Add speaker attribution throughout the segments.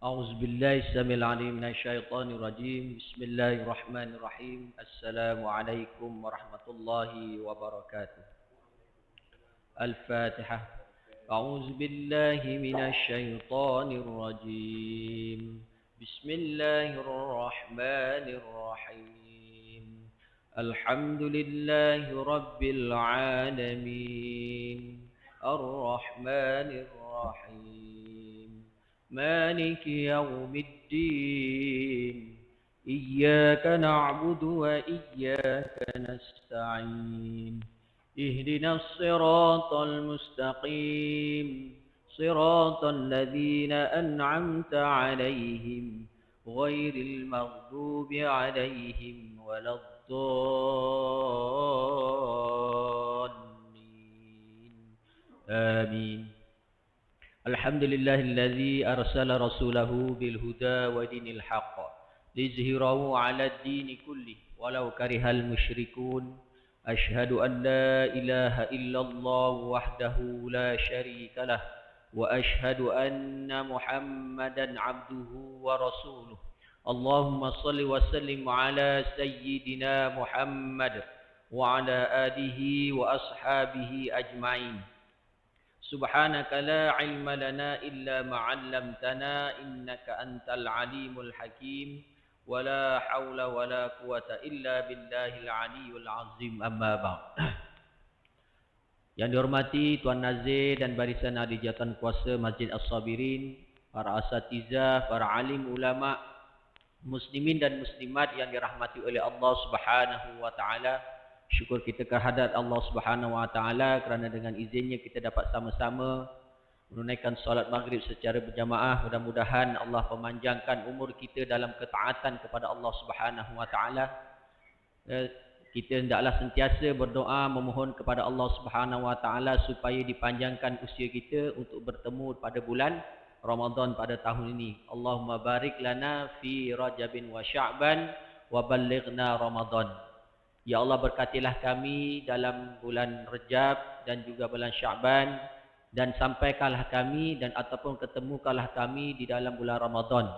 Speaker 1: أعوذ بالله السميع العليم من الشيطان الرجيم بسم الله الرحمن الرحيم السلام عليكم ورحمة الله وبركاته الفاتحة أعوذ بالله من الشيطان الرجيم بسم الله الرحمن الرحيم الحمد لله رب العالمين الرحمن الرحيم مالك يوم الدين إياك نعبد وإياك نستعين اهدنا الصراط المستقيم صراط الذين أنعمت عليهم غير المغضوب عليهم ولا الضالين آمين الحمد لله الذي أرسل رسوله بالهدى ودين الحق ليظهره على الدين كله ولو كره المشركون أشهد أن لا إله إلا الله وحده لا شريك له وأشهد أن محمدا عبده ورسوله اللهم صل وسلم على سيدنا محمد وعلى آله وأصحابه أجمعين سبحانك لا علم لنا إلا ما علمتنا إنك أنت العليم الحكيم ولا حول ولا قوة إلا بالله العلي العظيم أما بعد. Yang dihormati Tuan Nazir dan barisan ahli jawatan kuasa Masjid As-Sabirin, para asatizah, para alim ulama, muslimin dan muslimat yang dirahmati oleh Allah Subhanahu wa taala. Syukur kita kehadrat Allah Subhanahu wa taala kerana dengan izinnya kita dapat sama-sama menunaikan solat maghrib secara berjamaah. Mudah-mudahan Allah memanjangkan umur kita dalam ketaatan kepada Allah Subhanahu wa taala. Kita hendaklah sentiasa berdoa memohon kepada Allah Subhanahu wa taala supaya dipanjangkan usia kita untuk bertemu pada bulan Ramadan pada tahun ini. Allahumma barik lana fi Rajabin wa Sya'ban wa ballighna Ramadan. Ya Allah, berkatilah kami dalam bulan Rejab dan juga bulan Sya'ban, dan sampaikanlah kami dan ataupun ketemukanlah kami di dalam bulan Ramadan.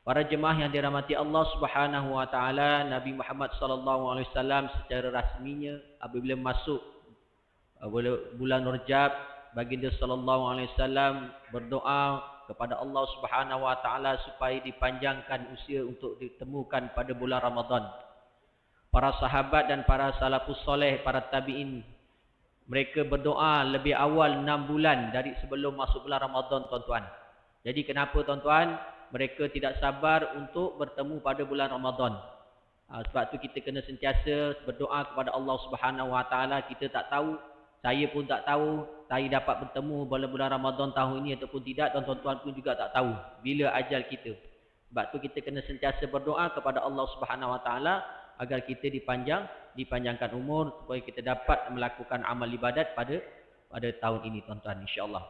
Speaker 1: Para jemaah yang dirahmati Allah Subhanahu wa taala, Nabi Muhammad sallallahu alaihi wasallam secara rasminya apabila masuk bulan Rejab, baginda sallallahu alaihi wasallam berdoa kepada Allah Subhanahu wa taala supaya dipanjangkan usia untuk ditemukan pada bulan Ramadan. Para sahabat dan para salafus soleh, para tabi'in, mereka berdoa lebih awal 6 bulan dari sebelum masuk bulan Ramadan, tuan-tuan. Jadi kenapa, tuan-tuan? Mereka tidak sabar untuk bertemu pada bulan Ramadan. Sebab tu kita kena sentiasa berdoa kepada Allah Subhanahu wa taala. Kita tak tahu, saya pun tak tahu, saya dapat bertemu bulan Ramadan tahun ini ataupun tidak, dan tuan-tuan pun juga tak tahu bila ajal kita. Sebab tu kita kena sentiasa berdoa kepada Allah Subhanahu wa taala agar kita dipanjangkan umur supaya kita dapat melakukan amal ibadat pada tahun ini, tuan-tuan, insya-Allah.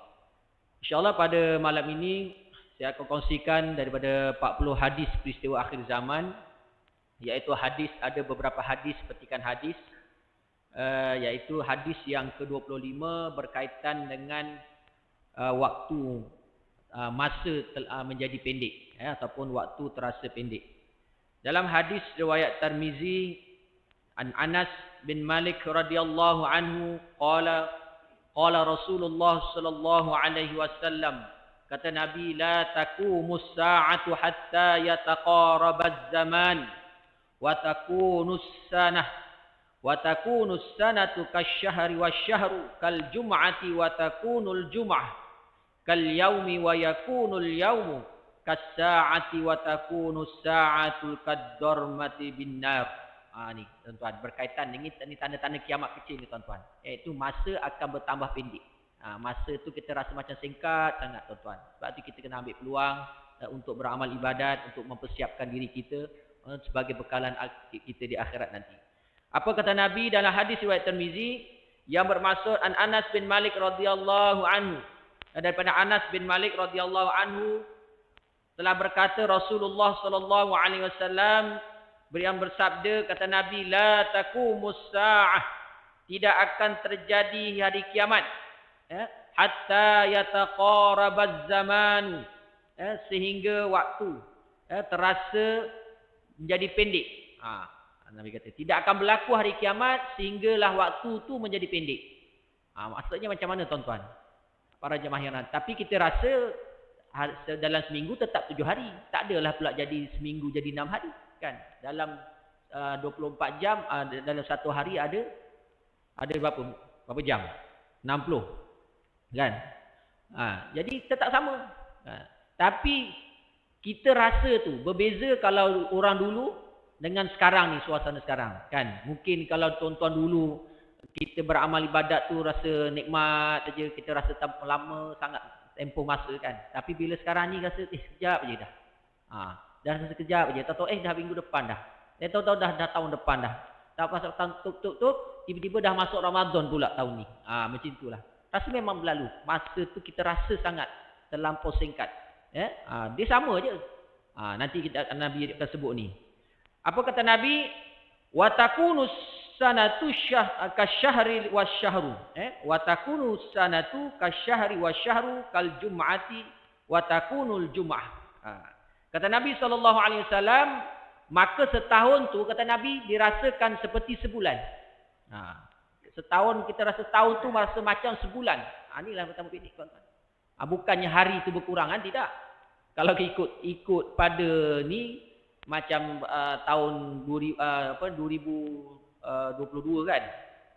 Speaker 1: Insya-Allah pada malam ini saya akan kongsikan daripada 40 hadis peristiwa akhir zaman, iaitu hadis, ada beberapa hadis petikan hadis, iaitu hadis yang ke-25 berkaitan dengan waktu masa menjadi pendek, ataupun waktu terasa pendek. Dalam hadis riwayat Tirmizi, an Anas bin Malik radhiyallahu anhu qala Rasulullah sallallahu alaihi wasallam, kata Nabi, la taqumus sa'atu hatta yataqarabaz zaman wa takunus sanatu kasyahri wasyahru kal jum'ati wa takunul jum'ah kal yaumi wa yakunul yaumu kas-sa'ati wa takunu as-sa'atu kad-darmati bin-nar. Ni tuan-tuan, berkaitan dengan ini tanda-tanda kiamat kecil ni, tuan-tuan. Iaitu masa akan bertambah pendek. Masa tu kita rasa macam singkat sangat, tuan-tuan. Sebab tu kita kena ambil peluang untuk beramal ibadat, untuk mempersiapkan diri kita sebagai bekalan kita di akhirat nanti. Apa kata Nabi dalam hadis riwayat Tirmizi yang bermaksud an Anas bin Malik radhiyallahu anhu. Daripada Anas bin Malik radhiyallahu anhu telah berkata Rasulullah sallallahu alaihi wasallam yang bersabda, kata Nabi, la taqumus sa'ah, tidak akan terjadi hari kiamat hatta yataqarabaz zaman, sehingga waktu terasa menjadi pendek. Nabi kata tidak akan berlaku hari kiamat sehinggalah waktu tu menjadi pendek. Maksudnya macam mana tuan-tuan? Para jemaah yang tapi kita rasa dalam seminggu tetap 7 hari. Tak adalah pula jadi seminggu jadi 6 hari. Kan? Dalam 24 jam, dalam satu hari ada berapa jam? 60. Kan? Jadi tetap sama. Tapi kita rasa tu berbeza kalau orang dulu dengan sekarang ni, suasana sekarang. Kan? Mungkin kalau tuan-tuan dulu kita beramal ibadat tu rasa nikmat saja, kita rasa lama sangat tempoh masa kan. Tapi bila sekarang ni rasa sekejap je dah. Dah rasa sekejap je. Tahu dah minggu depan dah. Tahu dah tahun depan dah. Tak pasal tahun tuk tiba-tiba dah masuk Ramadan pula tahun ni. Macam itulah. Rasa memang berlalu. Masa tu kita rasa sangat terlampau singkat. Dia sama je. Nanti Nabi akan sebut ni. Apa kata Nabi? Wa takunu sanatu kasyahri wasyahru. Wa takunu sanatu kasyahri wasyahru kal jum'ati wa takunul jum'ah. Kata Nabi SAW, maka setahun tu kata Nabi dirasakan seperti sebulan. Setahun kita rasa tahun tu rasa macam sebulan. Inilah pertama pendek tuan-tuan. Bukannya hari tu berkurang kan? Tidak. Kalau ikut pada ni macam tahun 2022 kan,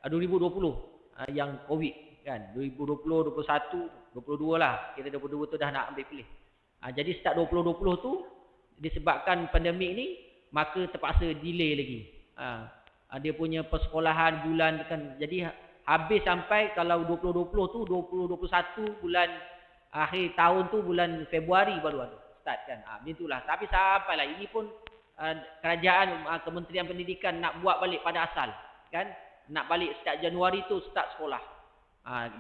Speaker 1: 2020 yang Covid kan, 2020, 21, 22 lah, kita 22 tu dah nak ambil pilih. Jadi start 2020 tu disebabkan pandemik ni, maka terpaksa delay lagi. Dia punya persekolahan bulan kan, jadi habis sampai kalau 2020 tu 2021 bulan akhir tahun tu bulan Februari baru ada start kan. Begitulah. Tapi sampailah ini pun kerajaan Kementerian Pendidikan nak buat balik pada asal kan, nak balik start Januari tu start sekolah.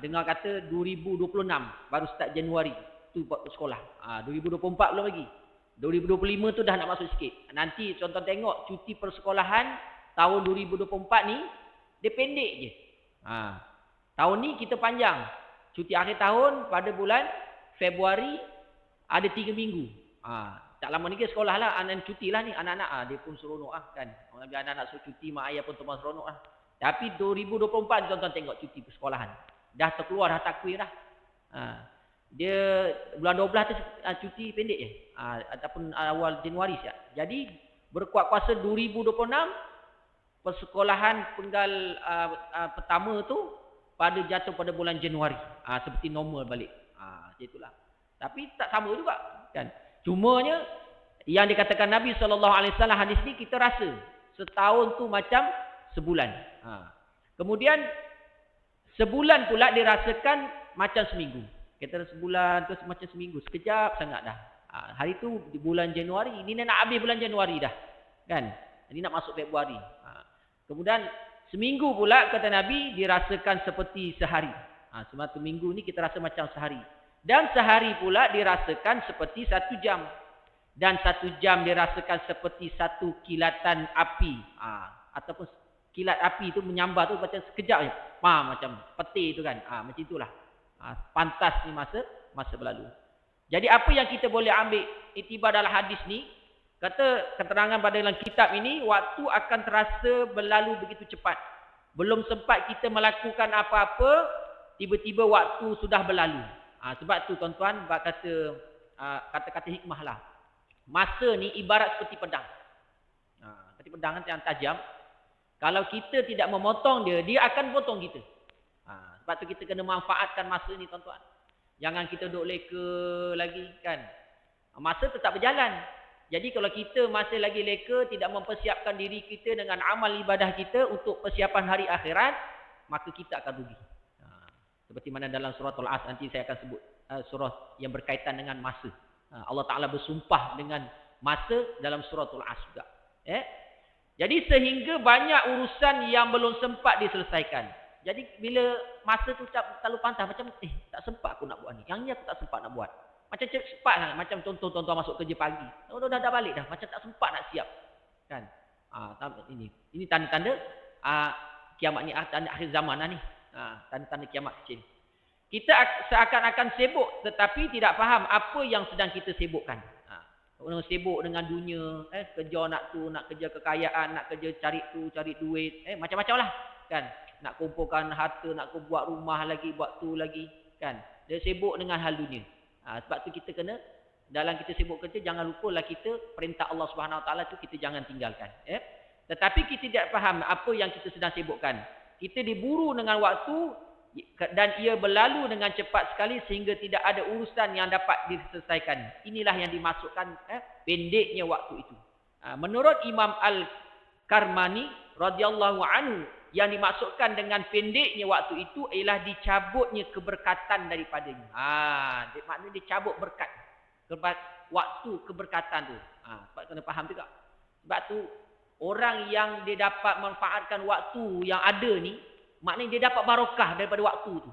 Speaker 1: Dengar kata 2026 baru start Januari tu sekolah. 2024 belum lagi. 2025 tu dah nak masuk sikit. Nanti contoh tengok cuti persekolahan tahun 2024 ni dia pendek je. Tahun ni kita panjang. Cuti akhir tahun pada bulan Februari ada 3 minggu. Tak lama ni ke sekolah lah, anak cuti lah ni, anak-anak dia pun seronok kan. Orang biar anak-anak suruh cuti, mak ayah pun teman seronok lah. Tapi 2024 tuan-tuan tengok cuti persekolahan. Dah terkeluar dah takwir dah. Dia bulan 12 tu cuti pendek je. Ataupun awal Januari siap. Jadi berkuat kuasa 2026 persekolahan penggal pertama tu pada jatuh pada bulan Januari. Seperti normal balik. Itulah. Tapi tak sama juga kan. Cumanya yang dikatakan Nabi SAW hadis ni kita rasa setahun tu macam sebulan. Kemudian sebulan pula dirasakan macam seminggu. Kita sebulan tu macam seminggu, sekejap sangat dah. Hari tu di bulan Januari, ini nak habis bulan Januari dah. Kan? Ini nak masuk Februari. Kemudian seminggu pula kata Nabi dirasakan seperti sehari. Semata minggu ni kita rasa macam sehari. Dan sehari pula dirasakan seperti 1 jam. Dan 1 jam dirasakan seperti 1 kilatan api. Ataupun kilat api tu menyambar tu macam sekejap je. Macam peti tu kan. Macam itulah. Pantas ni masa berlalu. Jadi apa yang kita boleh ambil iktibar dalam hadis ni, kata keterangan pada dalam kitab ini, waktu akan terasa berlalu begitu cepat. Belum sempat kita melakukan apa-apa, tiba-tiba waktu sudah berlalu. Sebab tu tuan-tuan kata kata-kata hikmah lah. Masa ni ibarat seperti pedang. Seperti pedang yang tajam. Kalau kita tidak memotong dia akan potong kita. Sebab tu kita kena manfaatkan masa ni tuan-tuan. Jangan kita duduk leka lagi kan. Masa tetap berjalan. Jadi kalau kita masih lagi leka, tidak mempersiapkan diri kita dengan amal ibadah kita untuk persiapan hari akhirat, maka kita akan rugi. Seperti mana dalam surah Al-As, nanti saya akan sebut surah yang berkaitan dengan masa. Allah Ta'ala bersumpah dengan masa dalam surah Al-As juga. Jadi sehingga banyak urusan yang belum sempat diselesaikan. Jadi bila masa tu terlalu pantas, macam tak sempat aku nak buat ni. Yang ni aku tak sempat nak buat. Macam cepat lah. Macam contoh tuan-tuan masuk kerja pagi. Dah balik dah. Macam tak sempat nak siap. Kan? Ini tanda-tanda kiamat ni, tanda akhir zaman lah ni. Tanda-tanda kiamat kecil. Kita seakan-akan sibuk tetapi tidak faham apa yang sedang kita sibukkan. Orang sibuk dengan dunia, kerja nak kerja kekayaan, nak kerja cari duit, macam-macam lah, kan? Nak kumpulkan harta, nak buat rumah lagi, buat tu lagi, kan? Dia sibuk dengan hal dunia. Sebab tu kita kena, dalam kita sibuk kerja, jangan lupalah kita, perintah Allah Subhanahu Wa Taala tu kita jangan tinggalkan. Tetapi kita tidak faham apa yang kita sedang sibukkan. Kita diburu dengan waktu, dan ia berlalu dengan cepat sekali sehingga tidak ada urusan yang dapat diselesaikan. Inilah yang dimaksudkan pendeknya waktu itu. Menurut Imam Al-Karmani radhiyallahu anhu, yang dimaksudkan dengan pendeknya waktu itu ialah dicabutnya keberkatan daripadanya. Maknanya dicabut berkat. Waktu keberkatan tu. Sebab kena faham juga. Sebab tu orang yang dia dapat manfaatkan waktu yang ada ni, maknanya dia dapat barakah daripada waktu tu.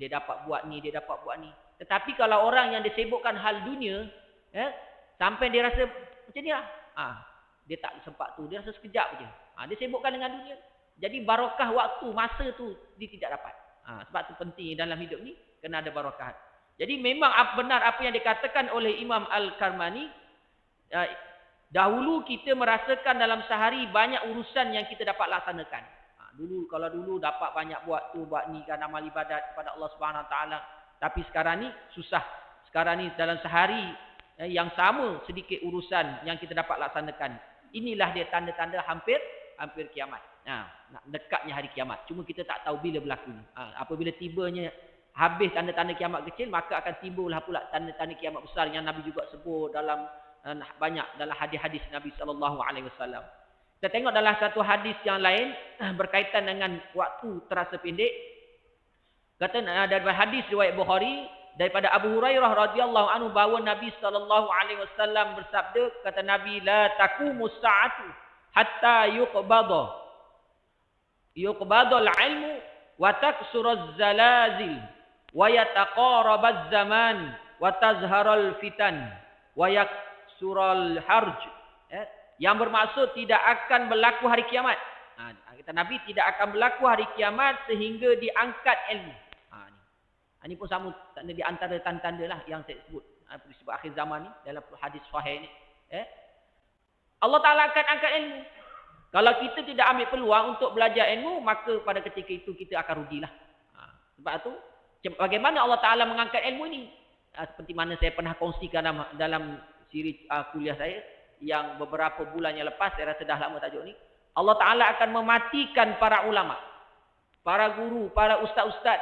Speaker 1: Dia dapat buat ni, dia dapat buat ni. Tetapi kalau orang yang disibukkan hal dunia, sampai dia rasa macam ni lah. Dia tak sempat tu, dia rasa sekejap je. Dia sibukkan dengan dunia. Jadi barakah waktu, masa tu dia tidak dapat. Sebab tu penting dalam hidup ni, kena ada barakah. Jadi memang benar apa yang dikatakan oleh Imam Al-Karmani, dahulu kita merasakan dalam sehari banyak urusan yang kita dapat laksanakan. Kalau dulu dapat banyak buat tu, buat ni, kan, amal ibadat kepada Allah Subhanahu Wa Taala. Tapi sekarang ni susah. Sekarang ni dalam sehari yang sama sedikit urusan yang kita dapat laksanakan. Inilah dia tanda-tanda hampir kiamat. Nak dekatnya hari kiamat. Cuma kita tak tahu bila berlakunya. Apabila tibanya habis tanda-tanda kiamat kecil, maka akan timbullah pula tanda-tanda kiamat besar yang Nabi juga sebut dalam banyak dalam hadis-hadis Nabi sallallahu alaihi wasallam. Kita tengok dalam satu hadis yang lain berkaitan dengan waktu terasa pendek. Kata daripada hadis riwayat Bukhari daripada Abu Hurairah radhiyallahu anhu bahawa Nabi sallallahu alaihi wasallam bersabda, kata Nabi, la taqumus sa'atu hatta yuqbadul ilmu wa taksuruz zalazil wa yataqarabaz zaman wa tazharul fitan wa yaksurul harj. Yang bermaksud tidak akan berlaku hari kiamat. Kata Nabi, tidak akan berlaku hari kiamat sehingga diangkat ilmu. Ini pun sama di antara tanda-tanda lah yang saya sebut. Sebab akhir zaman ni dalam hadis sahih ni. Allah Ta'ala akan angkat ilmu. Kalau kita tidak ambil peluang untuk belajar ilmu, maka pada ketika itu kita akan rugilah. Sebab tu, bagaimana Allah Ta'ala mengangkat ilmu ini? Seperti mana saya pernah kongsikan dalam siri kuliah saya, yang beberapa bulan yang lepas, saya rasa dah lama tajuk ni. Allah Ta'ala akan mematikan para ulama, para guru, para ustaz-ustaz.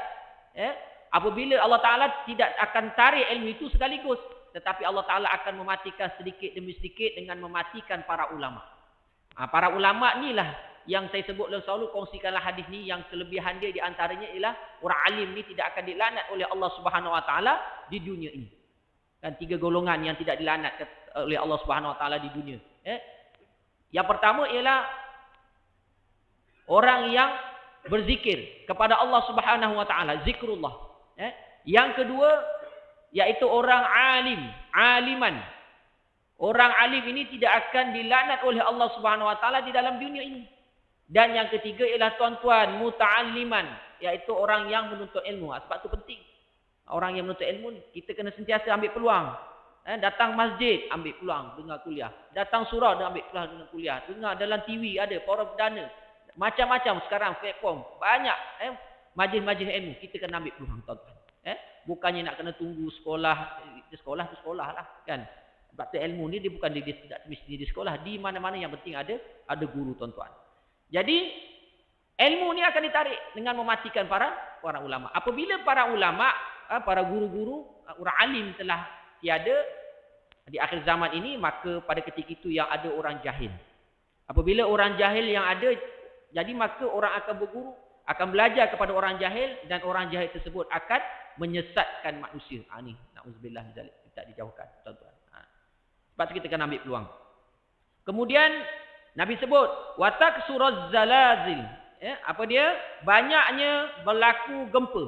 Speaker 1: Apabila Allah Ta'ala tidak akan tarik ilmu itu sekaligus, tetapi Allah Ta'ala akan mematikan sedikit demi sedikit dengan mematikan para ulama. Para ulama inilah yang saya sebut selalu, kongsikanlah hadis ni, yang kelebihan dia di antaranya ialah orang alim ni tidak akan dilaknat oleh Allah Subhanahu Wa Ta'ala di dunia ini. Dan 3 golongan yang tidak dilaknat oleh Allah Subhanahu Wa Taala di dunia. Yang pertama ialah orang yang berzikir kepada Allah Subhanahu Wa Taala, zikrullah. Yang kedua iaitu orang aliman. Orang alim ini tidak akan dilaknat oleh Allah Subhanahu Wa Taala di dalam dunia ini. Dan yang ketiga ialah tuan-tuan muta'alliman, iaitu orang yang menuntut ilmu. Sebab tu penting. Orang yang menuntut ilmu, kita kena sentiasa ambil peluang. Datang masjid, ambil peluang, dengar kuliah. Datang surau, ambil peluang, dengar kuliah. Dengar dalam TV, ada para perdana. Macam-macam sekarang platform. Banyak majlis-majlis ilmu. Kita kena ambil peluang, tuan-tuan. Bukannya nak kena tunggu sekolah. Sekolah tu sekolah lah, kan. Sebab tu ilmu ni dia bukan tidak mesti di sekolah. Di mana-mana yang penting ada guru, tuan-tuan. Jadi, ilmu ni akan ditarik dengan mematikan para ulama. Apabila para ulama, para guru-guru, orang alim telah tiada di akhir zaman ini, maka pada ketika itu yang ada orang jahil. Apabila orang jahil yang ada, jadi maka orang akan berguru, akan belajar kepada orang jahil, dan orang jahil tersebut akan menyesatkan manusia. Ni na'udzubillah min zalik, tidak dijauhkan, tuan-tuan. Sebab itu kita kena ambil peluang. Kemudian Nabi sebut wa taksuruz zalazil. Apa dia? Banyaknya berlaku gempa.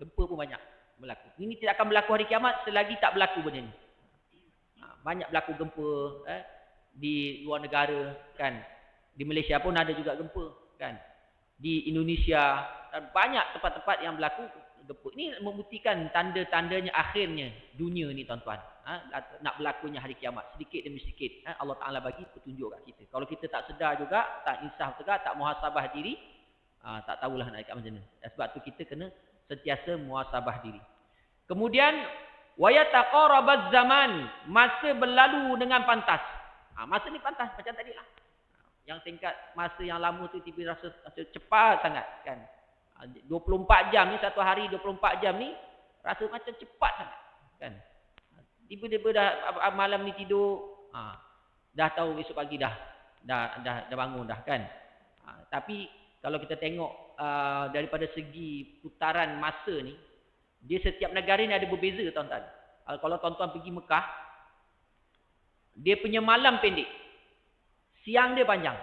Speaker 1: Gempa pun banyak berlaku. Ini tidak akan berlaku hari kiamat selagi tak berlaku benda ni. Banyak berlaku gempa di luar negara, kan. Di Malaysia pun ada juga gempa, kan. Di Indonesia dan banyak tempat-tempat yang berlaku gepuk. Ini membuktikan tanda-tandanya akhirnya dunia ni tuan-tuan. Nak berlakunya hari kiamat. Sedikit demi sedikit. Allah Ta'ala bagi petunjuk kat kita. Kalau kita tak sedar juga, tak insaf juga, tak muhasabah diri, tak tahulah nak ikat macam mana. Sebab tu kita kena sentiasa muhasabah diri. Kemudian, wayataqarabaz zaman. Masa berlalu dengan pantas. Masa ni pantas macam tadi lah. Yang tingkat masa yang lama tu tiba rasa cepat sangat kan. 24 jam ni, satu hari 24 jam ni rasa macam cepat sangat kan. Tiba-tiba dah malam ni tidur, dah tahu besok pagi dah bangun dah kan. Tapi kalau kita tengok daripada segi putaran masa ni, dia setiap negara ni ada berbeza tuan-tuan. Kalau tuan-tuan pergi Mekah, dia punya malam pendek, siang dia panjang.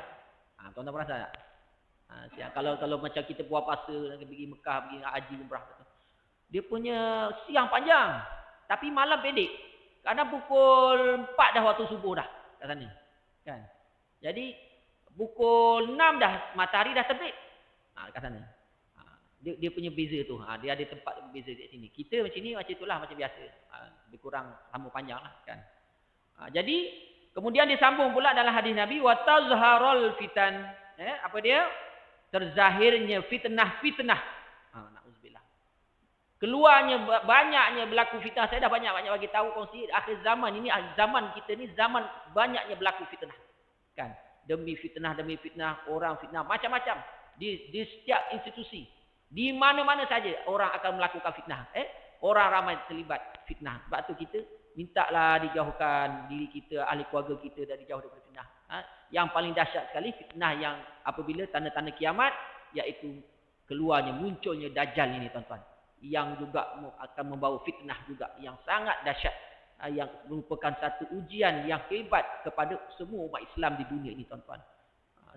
Speaker 1: Tuan-tuan perasan tak? Siang. Kalau macam kita buat puasa, pergi Mekah, pergi haji umrah, dia punya siang panjang, tapi malam pendek. Kadang pukul 4 dah waktu subuh dah kat sana. Kan? Jadi pukul 6 dah matahari dah terbit. Kat sana. Dia punya beza tu. Dia ada tempat beza kat sini. Kita macam ni macam itulah, macam biasa. Lebih kurang sama panjang lah kan. Jadi kemudian disambung pula dalam hadis Nabi, wa tazharul fitan. Apa dia? Terzahirnya fitnah-fitnah. Na'udzubillah. Keluarnya banyaknya berlaku fitnah. Saya dah banyak-banyak bagi tahu kongsi akhir zaman ini, zaman kita ni zaman banyaknya berlaku fitnah. Kan? Demi fitnah, orang fitnah macam-macam di setiap institusi. Di mana-mana saja orang akan melakukan fitnah. Orang ramai terlibat fitnah. Sebab tu kita mintalah dijauhkan diri kita, ahli keluarga kita dari jauh daripada fitnah. Yang paling dahsyat sekali fitnah yang apabila tanda-tanda kiamat, iaitu keluarnya, munculnya Dajjal ini tuan-tuan. Yang juga akan membawa fitnah juga yang sangat dahsyat. Yang merupakan satu ujian yang hebat kepada semua umat Islam di dunia ini tuan-tuan.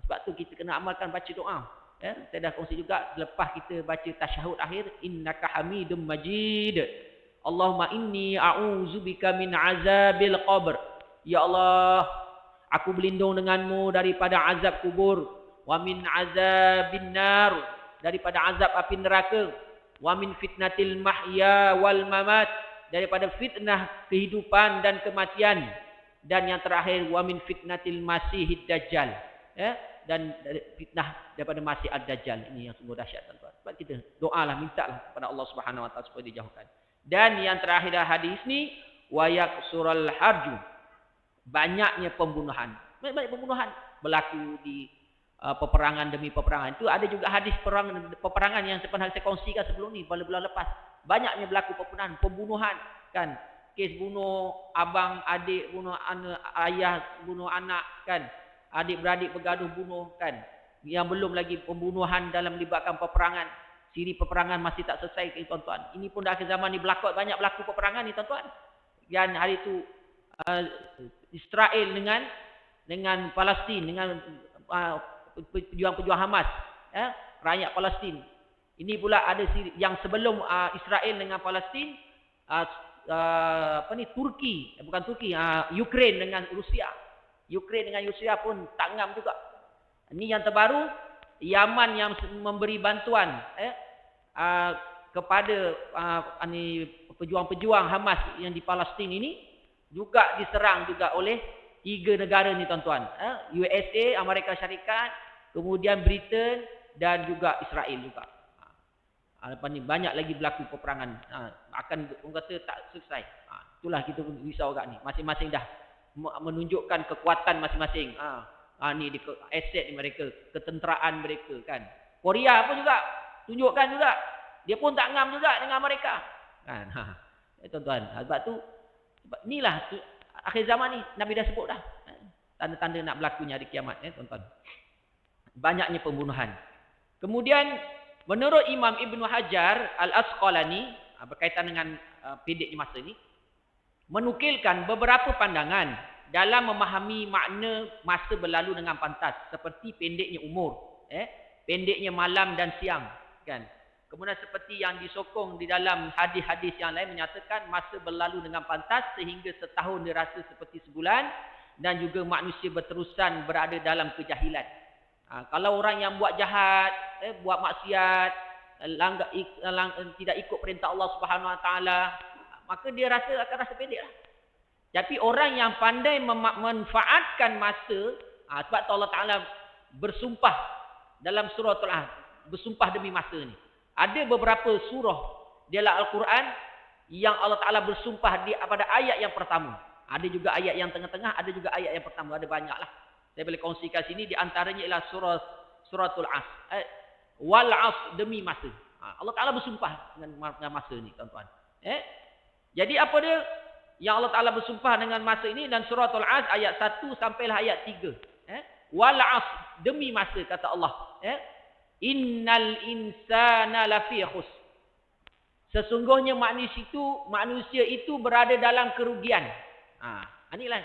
Speaker 1: Sebab tu kita kena amalkan baca doa. Saya dah kongsi juga selepas kita baca tasyahud akhir, innaka hamidum majid. Allahumma inni a'udzubika min azabil qabr. Ya Allah, aku berlindung denganmu daripada azab kubur, wa min azabin nar, daripada azab api neraka, wa min fitnatil mahya wal mamat, daripada fitnah kehidupan dan kematian, dan yang terakhir wa min fitnatil masihid dajjal. Dan fitnah daripada Masih ad-Dajjal. Ini yang sungguh dahsyat tuan-tuan. Sebab kita doalah, mintalah kepada Allah Subhanahu wa taala supaya dijauhkan. Dan yang terakhir hadis ni, wa yaksural harju. Banyaknya pembunuhan. Banyak pembunuhan berlaku di peperangan demi peperangan. Itu ada juga hadis peperangan yang pernah saya kongsikan sebelum ni, bulan-bulan lepas. Banyaknya berlaku pembunuhan kan. Kes bunuh abang, adik, bunuh anak, ayah, bunuh anak kan. Adik-beradik bergaduh bunuh kan. Yang belum lagi pembunuhan dalam melibatkan peperangan. Siri peperangan masih tak selesai tuan-tuan. Ini pun dah akhir zaman ni banyak berlaku peperangan ni tuan-tuan. Dan hari itu Israel dengan Palestin, dengan pejuang-pejuang Hamas, rakyat Palestin. Ini pula ada yang sebelum Israel dengan Palestin, Turki, bukan Turki, Ukraine dengan Rusia. Ukraine dengan Rusia pun tak ngam juga. Ini yang terbaru, Yaman yang memberi bantuan kepada pejuang-pejuang Hamas yang di Palestin ini juga diserang juga oleh 3 negara ni tuan-tuan. USA, Amerika Syarikat, kemudian Britain dan juga Israel juga. Banyak lagi berlaku peperangan. Akan orang kata tak selesai. Itulah kita risau agak ni. Masing-masing dah menunjukkan kekuatan masing-masing. Ni aset mereka, ketenteraan mereka kan. Korea pun juga tunjukkan juga. Dia pun tak ngam juga dengan mereka. Kan? Tuan-tuan, sebab tu inilah akhir zaman ni Nabi dah sebut dah. Tanda-tanda nak berlakunya hari kiamat tuan-tuan. Banyaknya pembunuhan. Kemudian menurut Imam Ibn Hajar Al-Asqalani berkaitan dengan pendeknya masa ni, menukilkan beberapa pandangan dalam memahami makna masa berlalu dengan pantas, seperti pendeknya umur, pendeknya malam dan siang kan. Kemudian seperti yang disokong di dalam hadis-hadis yang lain menyatakan masa berlalu dengan pantas sehingga setahun dirasa seperti sebulan, dan juga manusia berterusan berada dalam kejahilan. Kalau orang yang buat jahat, buat maksiat, tidak ikut perintah Allah Subhanahu Wa Taala, maka dia akan rasa pendek lah. Tapi orang yang pandai memanfaatkan masa, sebab Allah Taala bersumpah dalam surah Al-Ahzab, bersumpah demi masa ni. Ada beberapa surah dalam Al-Quran yang Allah Taala bersumpah pada ayat yang pertama. Ada juga ayat yang tengah-tengah, ada juga ayat yang pertama, ada banyaklah. Saya boleh kongsikan sini, di antaranya ialah suratul Asr. Wal Asr, demi masa. Allah Taala bersumpah dengan masa ni, tuan-tuan. Jadi apa dia yang Allah Taala bersumpah dengan masa ini? Dan suratul Asr ayat 1 sampailah ayat 3. Wal Asr, demi masa, kata Allah. Innal insana lafi khusr. Sesungguhnya manusia itu berada dalam kerugian. Inilah.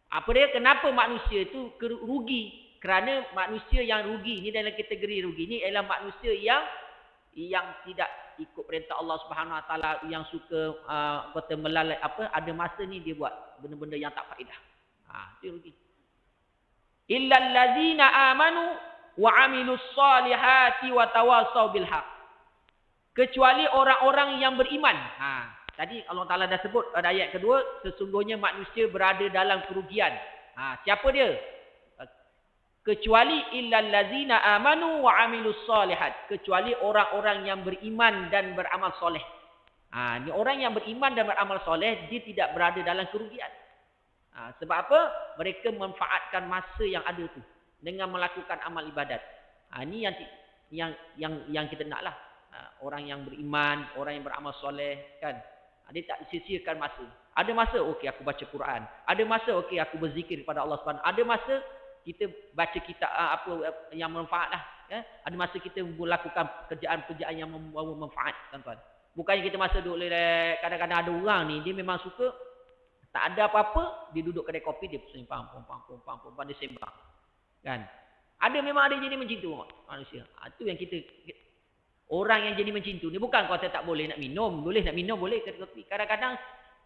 Speaker 1: Apa dia? Kenapa manusia itu rugi? Kerana manusia yang rugi, ini dalam kategori rugi ni ialah manusia yang tidak ikut perintah Allah Subhanahu Wa Taala, yang suka kata melalai ada masa ni dia buat benda-benda yang tak faedah. Itu rugi. Illal ladzina amanu wa amilus solihati wa tawassaw bil haq. Kecuali orang-orang yang beriman. Tadi Allah Taala dah sebut pada ayat kedua, sesungguhnya manusia berada dalam kerugian. Siapa dia? Kecuali illal ladzina amanu wa amilus solihat. Kecuali orang-orang yang beriman dan beramal soleh. Ini orang yang beriman dan beramal soleh, dia tidak berada dalam kerugian. Sebab apa? Mereka memanfaatkan masa yang ada tu dengan melakukan amal ibadat. Ini yang kita naklah. Orang yang beriman, orang yang beramal soleh, kan? Dia tak sia-siakan masa. Ada masa, okey aku baca Quran. Ada masa, okey aku berzikir kepada Allah Subhanahu. Ada masa kita baca kitab apa yang bermanfaat lah. Ada masa kita melakukan kerjaan-kerjaan yang membawa manfaat, tuan-tuan. Bukannya kita masa duduk lelek. Kadang-kadang ada orang ni, dia memang suka, tak ada apa-apa, dia duduk kedai kopi, dia sembang, dia sembang. Kan? Memang ada jadi macam tu manusia. Itu yang kita, orang yang jadi macam tu ni bukan kata tak boleh nak minum. Boleh nak minum, boleh kedai kopi. Kadang-kadang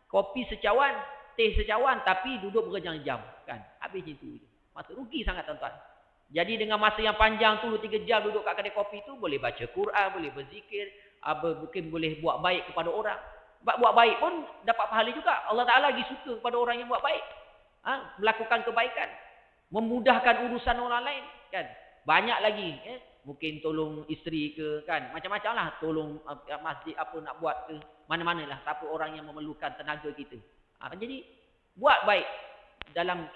Speaker 1: kopi secawan, teh secawan, tapi duduk berjam-jam. Kan? Habis macam tu. Masa rugi sangat, tuan-tuan. Jadi dengan masa yang panjang tu 3 jam duduk kat kedai kopi tu, boleh baca Quran, boleh berzikir, mungkin boleh buat baik kepada orang. Sebab buat baik pun dapat pahala juga. Allah Ta'ala lagi suka kepada orang yang buat baik. Melakukan kebaikan. Memudahkan urusan orang lain. Kan? Banyak lagi. Mungkin tolong isteri ke, kan? Macam-macam lah. Tolong masjid apa nak buat ke. Mana-mana lah. Siapa orang yang memerlukan tenaga kita. Jadi, buat baik. Dalam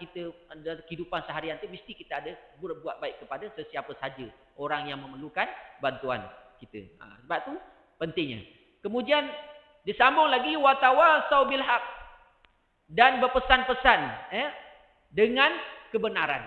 Speaker 1: kehidupan seharian itu mesti kita ada berbuat baik kepada sesiapa saja orang yang memerlukan bantuan kita. Sebab tu pentingnya. Kemudian disambung lagi watawasau bil haq, dan berpesan-pesan dengan kebenaran.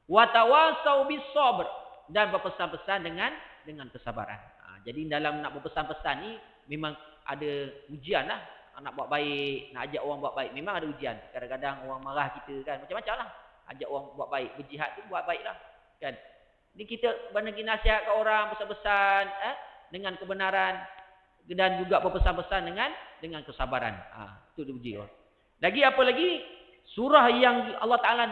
Speaker 1: Watawasau bis sabr, dan berpesan-pesan dengan kesabaran. Jadi dalam nak berpesan-pesan ni memang ada ujian lah. Nak buat baik, nak ajak orang buat baik, memang ada ujian. Kadang-kadang orang marah kita, kan, macam-macam lah. Ajak orang buat baik, berjihad tu buat baik lah, kan. Ni kita bagi nasihat ke orang, pesan-pesan dengan kebenaran, dan juga berpesan-pesan dengan kesabaran. Itu diuji orang. Lagi apa lagi? Surah yang Allah Ta'ala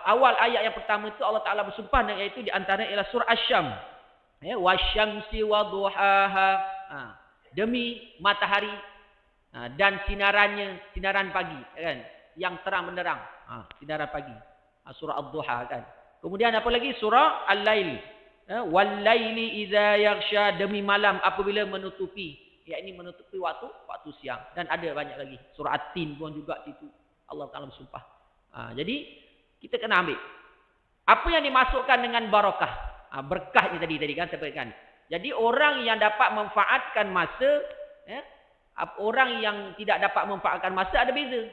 Speaker 1: awal ayat yang pertama itu Allah Ta'ala bersumpah, iaitu di antara ialah surah Asy-Syams. Wasyamsi waduhaha. Demi matahari dan sinaran pagi, kan, yang terang benderang, sinaran pagi, surah Ad-Duha, kan. Kemudian apa lagi? Surah Al-Lail, wal laili idza yaghsha, demi malam apabila menutupi, yakni menutupi waktu siang. Dan ada banyak lagi. Surah At-Tin pun juga situ Allah Taala bersumpah. Jadi kita kena ambil apa yang dimasukkan dengan barakah, berkah ni tadi kan saya berikan. Jadi orang yang dapat memanfaatkan masa, orang yang tidak dapat memanfaatkan masa ada beza.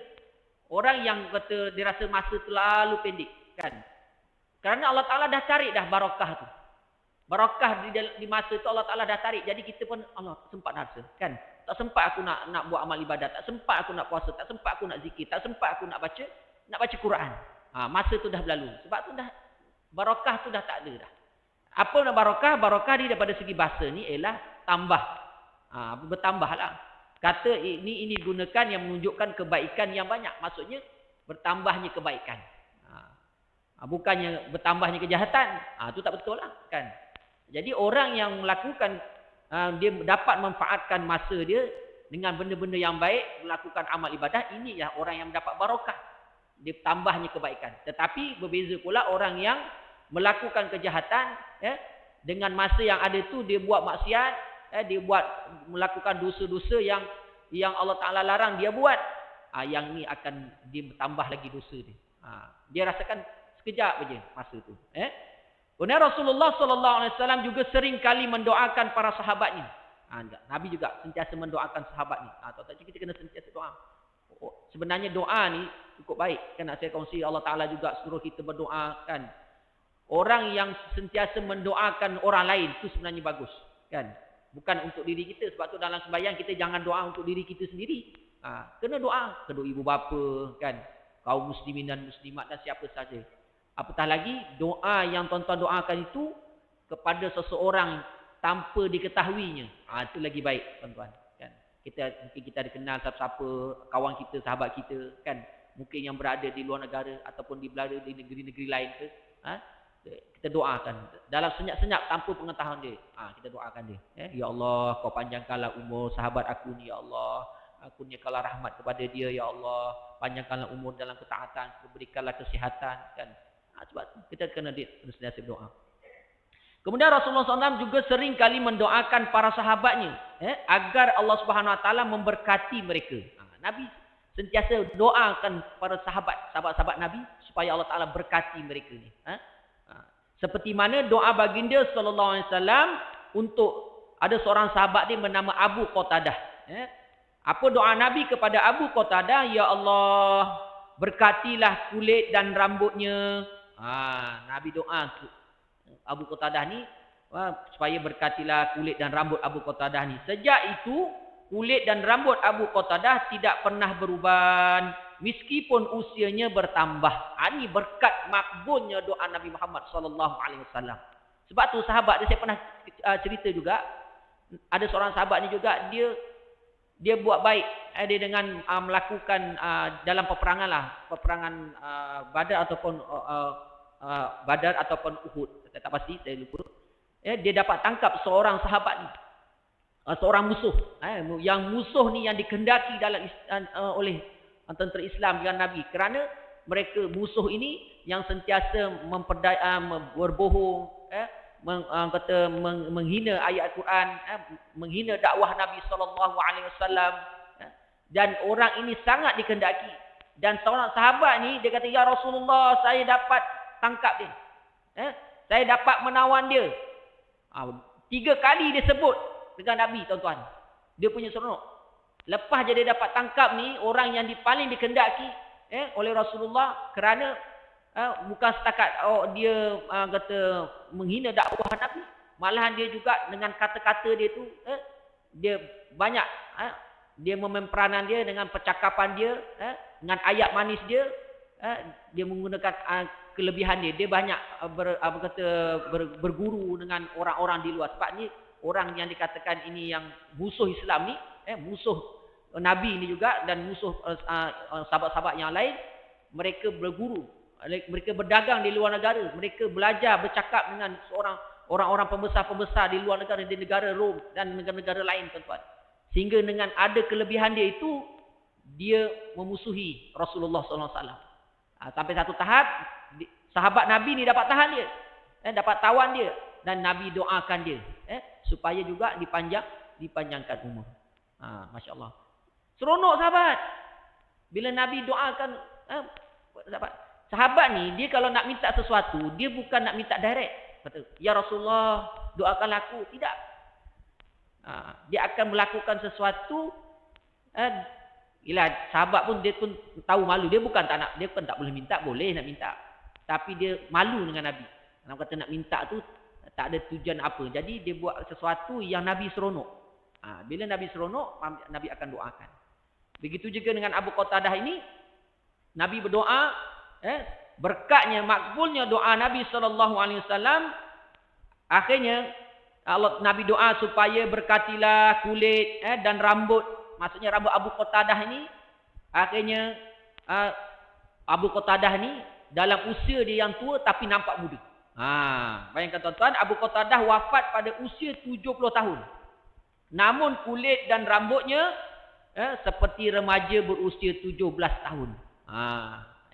Speaker 1: Orang yang kata dia rasa masa terlalu pendek, kan. Kerana Allah Ta'ala dah tarik dah barakah tu. Barakah di masa tu Allah Ta'ala dah tarik. Jadi kita pun Allah sempat rasa, kan. Tak sempat aku nak buat amal ibadat, tak sempat aku nak puasa, tak sempat aku nak zikir, tak sempat aku nak baca Quran. Masa tu dah berlalu. Sebab tu dah barakah tu dah tak ada dah. Apa nak barakah? Barakah ni daripada segi bahasa ni ialah tambah. Bertambahlah. Kata ini digunakan yang menunjukkan kebaikan yang banyak. Maksudnya bertambahnya kebaikan. Bukannya bertambahnya kejahatan. Itu tak betul lah, kan. Jadi orang yang melakukan dia dapat memanfaatkan masa dia dengan benda-benda yang baik, melakukan amal ibadah, ini ya orang yang mendapat barakah. Dia tambahnya kebaikan. Tetapi berbeza pula orang yang melakukan kejahatan dengan masa yang ada tu dia buat maksiat, dia melakukan dosa-dosa yang Allah Taala larang dia buat. Yang ni akan dia tambah lagi dosa dia. Dia rasakan sekejap aja masa tu. Kemudian Rasulullah sallallahu alaihi wasallam juga sering kali mendoakan para sahabatnya. Nabi juga sentiasa mendoakan sahabatnya. Tuan-tuan kita kena sentiasa doa. Sebenarnya doa ni cukup baik. Kan saya kongsi Allah Taala juga suruh kita berdoa kan. Orang yang sentiasa mendoakan orang lain itu sebenarnya bagus, kan? Bukan untuk diri kita. Sebab tu dalam sembahyang kita jangan doa untuk diri kita sendiri. Kena doa kedua ibu bapa, kan? Kaum muslimin dan muslimat dan siapa saja. Apatah lagi doa yang tuan-tuan doakan itu kepada seseorang tanpa diketahuinya. Itu lagi baik, tuan-tuan, kan? Mungkin kita ada kenal siapa-siapa kawan kita, sahabat kita, kan? Mungkin yang berada di luar negara ataupun berada di negeri-negeri lain ke, kita doakan dalam senyap-senyap tanpa pengetahuan dia. Kita doakan dia. Ya Allah, kau panjangkanlah umur sahabat aku ni, ya Allah. Kurniakanlah rahmat kepada dia, ya Allah. Panjangkanlah umur dalam ketaatan, berikanlah kesihatan, kan? Sebab kita kena sentiasa berdoa. Kemudian Rasulullah SAW juga sering kali mendoakan para sahabatnya agar Allah Subhanahu Wa Taala memberkati mereka. Nabi sentiasa doakan para sahabat-sahabat Nabi supaya Allah Taala berkati mereka ni. Seperti mana doa baginda sallallahu alaihi wasallam untuk ada seorang sahabat dia bernama Abu Qatadah. Apa doa Nabi kepada Abu Qatadah? Ya Allah, berkatilah kulit dan rambutnya. Nabi doa Abu Qatadah ni supaya berkatilah kulit dan rambut Abu Qatadah ni. Sejak itu kulit dan rambut Abu Qatadah tidak pernah beruban meskipun usianya bertambah. Ini berkat makbulnya doa Nabi Muhammad sallallahu alaihi wasallam. Sebab tu sahabat dia, saya pernah cerita juga, ada seorang sahabat ni juga dia buat baik dia dengan melakukan dalam peperangan Badar ataupun Uhud, saya tak pasti, saya lupa. Dia dapat tangkap seorang sahabat ni, seorang musuh. Yang musuh ni yang dikehendaki oleh tentera Islam dengan Nabi, kerana mereka musuh ini yang sentiasa berbohong, menghina ayat Al-Quran, menghina dakwah Nabi sallallahu alaihi wasallam, dan orang ini sangat dikehendaki. Dan seorang sahabat ni dia kata, ya Rasulullah, saya dapat tangkap dia, saya dapat menawan dia. 3 kali dia sebut dengan Nabi, tuan-tuan, dia punya seronok. Lepas je dia dapat tangkap ni orang yang paling dikehendaki oleh Rasulullah, kerana bukan setakat dia kata menghina dakwah Nabi, malahan dia juga dengan kata-kata dia tu dia banyak dia mememperanan dia dengan percakapan dia, dengan ayat manis dia, dia menggunakan kelebihan dia. Dia banyak berguru dengan orang-orang di luar. Sebab ni orang yang dikatakan ini yang musuh Islam ni, musuh Nabi ni juga, dan musuh sahabat-sahabat yang lain, mereka berguru, mereka berdagang di luar negara, mereka belajar bercakap dengan orang-orang pembesar-pembesar di luar negara, di negara Rom dan negara-negara lain, tuan-tuan. Sehingga dengan ada kelebihan dia itu, dia memusuhi Rasulullah SAW. Sampai satu tahap, sahabat Nabi ni dapat tahan dia, dapat tawan dia, dan Nabi doakan dia supaya juga dipanjangkan umur. Masya Allah. Seronok sahabat. Bila Nabi doakan sahabat ni, dia kalau nak minta sesuatu, dia bukan nak minta direct. Kata, ya Rasulullah, doakanlah aku. Tidak. Dia akan melakukan sesuatu. Sahabat pun dia pun tahu malu. Dia bukan tak boleh minta, boleh nak minta. Tapi dia malu dengan Nabi. Kalau kata nak minta tu tak ada tujuan apa. Jadi dia buat sesuatu yang Nabi seronok. Bila Nabi seronok, Nabi akan doakan. Begitu juga dengan Abu Qatadah ini, Nabi berdoa, berkatnya, makbulnya doa Nabi SAW, akhirnya Nabi doa supaya berkatilah kulit dan rambut, maksudnya rambut Abu Qatadah ini. Akhirnya Abu Qatadah ini dalam usia dia yang tua tapi nampak muda. Bayangkan tuan-tuan, Abu Qatadah wafat pada usia 70 tahun. Namun kulit dan rambutnya seperti remaja berusia 17 tahun.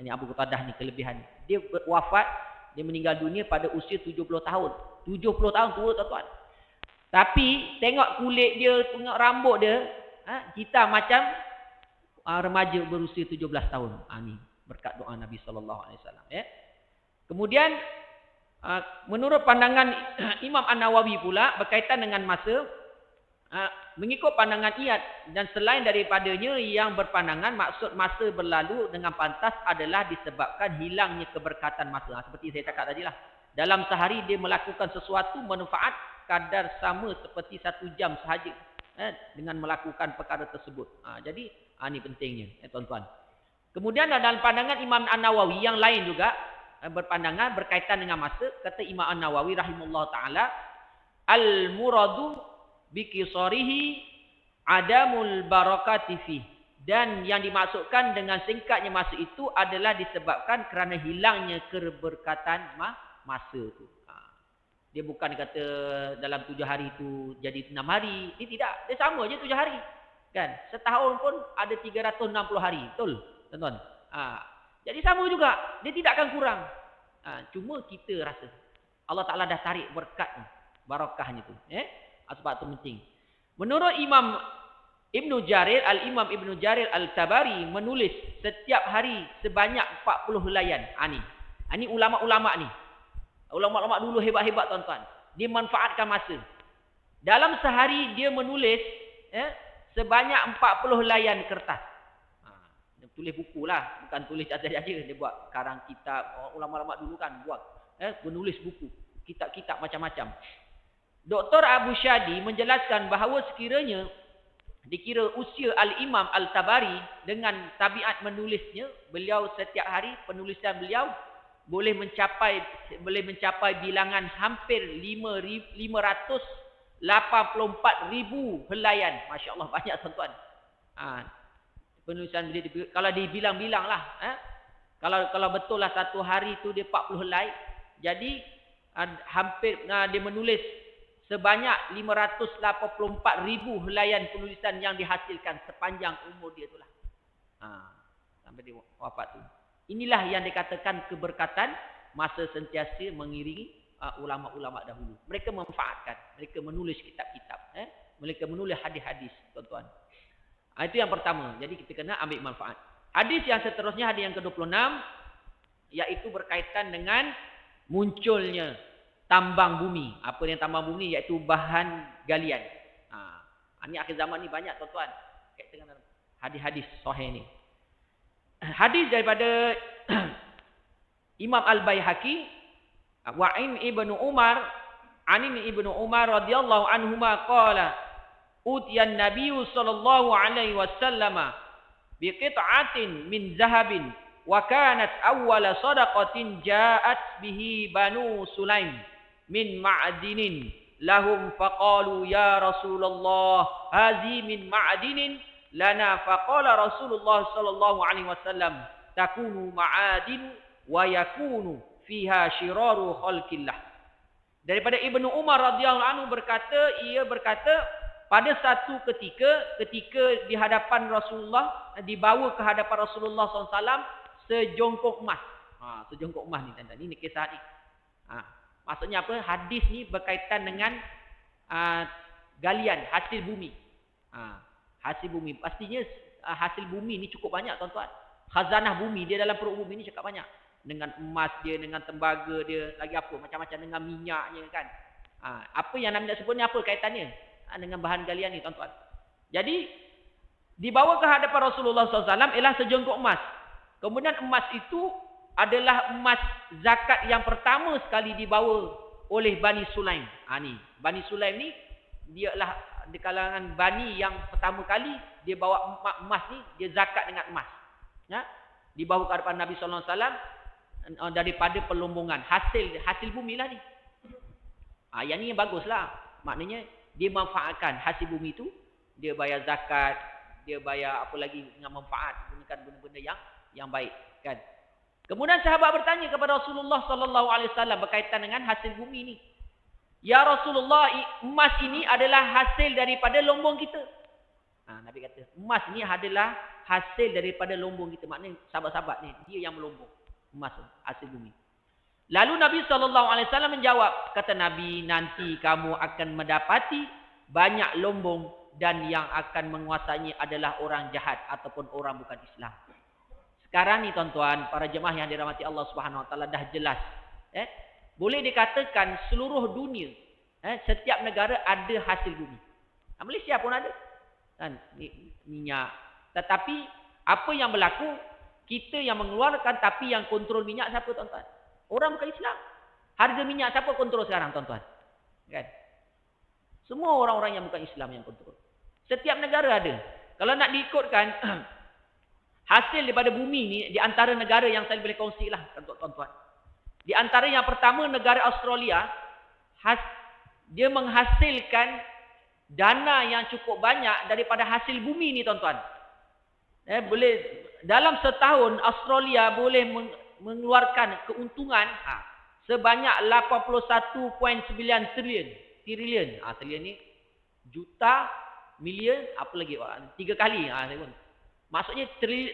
Speaker 1: Ini Abu Qatadah ni kelebihan. Dia wafat, dia meninggal dunia pada usia 70 tahun. 70 tahun tua tuan-tuan. Tapi tengok kulit dia, tengok rambut dia, kita macam remaja berusia 17 tahun. Ni berkat doa Nabi sallallahu alaihi wasallam ya. Kemudian menurut pandangan Imam An-Nawawi pula berkaitan dengan masa, mengikut pandangan Iyad dan selain daripadanya yang berpandangan maksud masa berlalu dengan pantas adalah disebabkan hilangnya keberkatan masa. Seperti saya cakap tadilah. Dalam sehari dia melakukan sesuatu manfaat kadar sama seperti 1 jam sahaja dengan melakukan perkara tersebut. Jadi ini pentingnya tuan-tuan. Kemudian dalam pandangan Imam An-Nawawi yang lain juga berpandangan berkaitan dengan masa. Kata Imam An-Nawawi rahimahullah ta'ala, al-muradu bikisarihi adamul barakati fi. Dan yang dimaksudkan dengan singkatnya masa itu adalah disebabkan kerana hilangnya keberkatan masa itu. Dia bukan kata dalam 7 hari itu jadi 6 hari. Dia tidak. Dia sama je 7 hari. Kan? Setahun pun ada 360 hari. Betul? Tuan-tuan. Jadi sama juga. Dia tidak akan kurang. Cuma kita rasa. Allah Ta'ala dah tarik berkatnya. Barakahnya tu. Sebab itu penting. Menurut Imam Ibn Jarir, Al-Imam Ibn Jarir Al-Tabari menulis setiap hari sebanyak 40 helaian. Ini ulama-ulama ni. Ulama-ulama dulu hebat-hebat tuan-tuan. Dia manfaatkan masa. Dalam sehari dia menulis sebanyak 40 helaian kertas. Dia tulis buku lah. Bukan tulis saja-saja. Dia buat karang kitab. Ulama-ulama dulu kan buat. Menulis buku. Kitab-kitab macam-macam. Dr. Abu Shadi menjelaskan bahawa sekiranya dikira usia Al-Imam Al-Tabari dengan tabiat menulisnya, beliau setiap hari penulisan beliau boleh mencapai bilangan hampir 584,000 helaian. Masya Allah banyak tuan-tuan. Penulisan beliau kalau dibilang-bilang lah. Kalau betul lah satu hari tu dia 40 helai. Jadi hampir dia menulis sebanyak 584,000 helaian penulisan yang dihasilkan sepanjang umur dia itulah. Sampai dia wafat tu. Inilah yang dikatakan keberkatan masa sentiasa mengiringi ulama-ulama dahulu. Mereka memanfaatkan, mereka menulis kitab-kitab, mereka menulis hadis-hadis, tuan-tuan. Itu yang pertama. Jadi kita kena ambil manfaat. Hadis yang seterusnya, hadis yang ke-26, iaitu berkaitan dengan munculnya tambang bumi. Apa yang tambang bumi? Iaitu bahan galian. Ini akhir zaman ni banyak tuan-tuan. Kaitan dengan hadis-hadis sahih ni. Hadis daripada Imam Al-Baihaqi, wa'in Ibnu Umar, anin Ibnu Umar radhiyallahu anhuma qala, utiyan Nabiyyu sallallahu alaihi wasallam biqit'atin min zahabin wa kanat awwala sadaqatin ja'at bihi Banu Sulaim min ma'dinin lahum faqalu ya Rasulullah hazi min ma'dinin lana, faqala Rasulullah sallallahu alaihi wasallam takunu ma'adin wa yakunu fiha syiraru khalqillah. Daripada Ibnu Umar radhiyallahu anhu ia berkata pada satu ketika di hadapan Rasulullah, dibawa ke hadapan Rasulullah SAW sejongkok emas. Sejongkok emas ni tuan-tuan. Ini kisah ni. Maksudnya apa? Hadis ni berkaitan dengan galian hasil bumi. Hasil bumi. Pastinya hasil bumi ni cukup banyak tuan-tuan. Khazanah bumi dia dalam perut bumi ni cukup banyak. Dengan emas dia, dengan tembaga dia, lagi apa macam-macam, dengan minyaknya kan. Apa yang Nabi nak sebut ni apa kaitannya dengan bahan galian ni tuan-tuan. Jadi dibawa ke hadapan Rasulullah SAW ialah sejongkok emas. Kemudian emas itu adalah emas zakat yang pertama sekali dibawa oleh Bani Sulaim. Ni Bani Sulaim ni dia lah di kalangan Bani yang pertama kali dia bawa emas ni, dia zakat dengan emas. Dibawa ke hadapan Nabi sallallahu alaihi wasallam daripada pelombongan hasil bumi lah ni. Yang ni yang baguslah. Maknanya dia manfaatkan hasil bumi tu, dia bayar zakat, dia bayar apa lagi dengan manfaat, gunakan benda-benda yang baik kan. Kemudian sahabat bertanya kepada Rasulullah sallallahu alaihi wasallam berkaitan dengan hasil bumi ni. Ya Rasulullah, emas ini adalah hasil daripada lombong kita. Nabi kata, emas ni adalah hasil daripada lombong kita. Maknanya sahabat-sahabat ni, dia yang melombong emas hasil bumi. Lalu Nabi SAW menjawab, kata Nabi, nanti kamu akan mendapati banyak lombong dan yang akan menguasainya adalah orang jahat ataupun orang bukan Islam. Sekarang ni tuan-tuan, para jemaah yang dirahmati Allah Subhanahu Wa Taala dah jelas. Boleh dikatakan seluruh dunia, setiap negara ada hasil bumi. Malaysia pun ada. Kan, minyak. Tetapi apa yang berlaku, kita yang mengeluarkan, tapi yang kontrol minyak siapa tuan-tuan? Orang bukan Islam. Harga minyak siapa kontrol sekarang tuan-tuan? Kan? Semua orang-orang yang bukan Islam yang kontrol. Setiap negara ada. Kalau nak diikutkan hasil daripada bumi ni, di antara negara yang saya boleh kongsi lah untuk tuan-tuan. Di antara yang pertama, negara Australia, dia menghasilkan dana yang cukup banyak daripada hasil bumi ni tuan-tuan. Boleh dalam setahun Australia boleh mengeluarkan keuntungan sebanyak 81.9 trilion. Trilion ni juta, milion, apa lagi? 3 kali. Maksudnya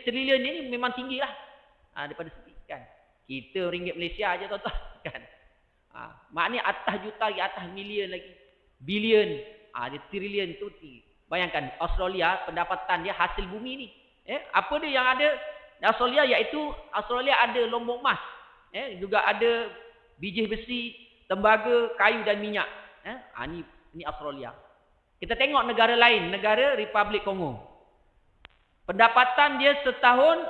Speaker 1: trilion ni memang tinggi lah. Daripada segi kan. Kita ringgit Malaysia aja tuan-tuan. Kan? Maknanya atas juta lagi, atas milion lagi. Bilion. Dia trilion tu tinggi. Bayangkan Australia, pendapatan dia hasil bumi ni. Apa dia yang ada di Australia, iaitu Australia ada lombong emas. Juga ada biji besi, tembaga, kayu dan minyak. Ini Australia. Kita tengok negara lain, negara Republik Kongo. Pendapatan dia setahun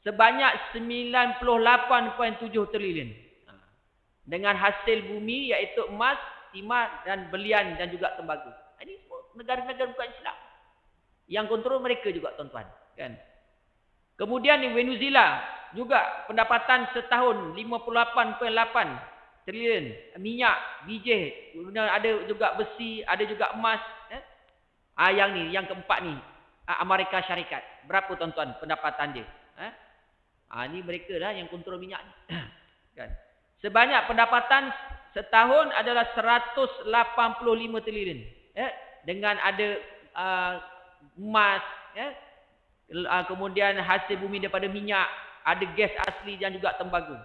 Speaker 1: sebanyak 98.7 trilion. Dengan hasil bumi iaitu emas, timah dan belian dan juga tembaga. Ini negara-negara bukan Islam. Yang kontrol mereka juga tuan-tuan. Kan? Kemudian di Venezuela juga pendapatan setahun 58.8 trilion. Minyak, biji, kemudian ada juga besi, ada juga emas. Yang ni, yang keempat ni, Amerika Syarikat. Berapa tuan-tuan pendapatan dia? Ni mereka lah yang kontrol minyak ni. Kan? Sebanyak pendapatan setahun adalah 185 trilion. Dengan ada emas, kemudian hasil bumi daripada minyak, ada gas asli dan juga tembaga.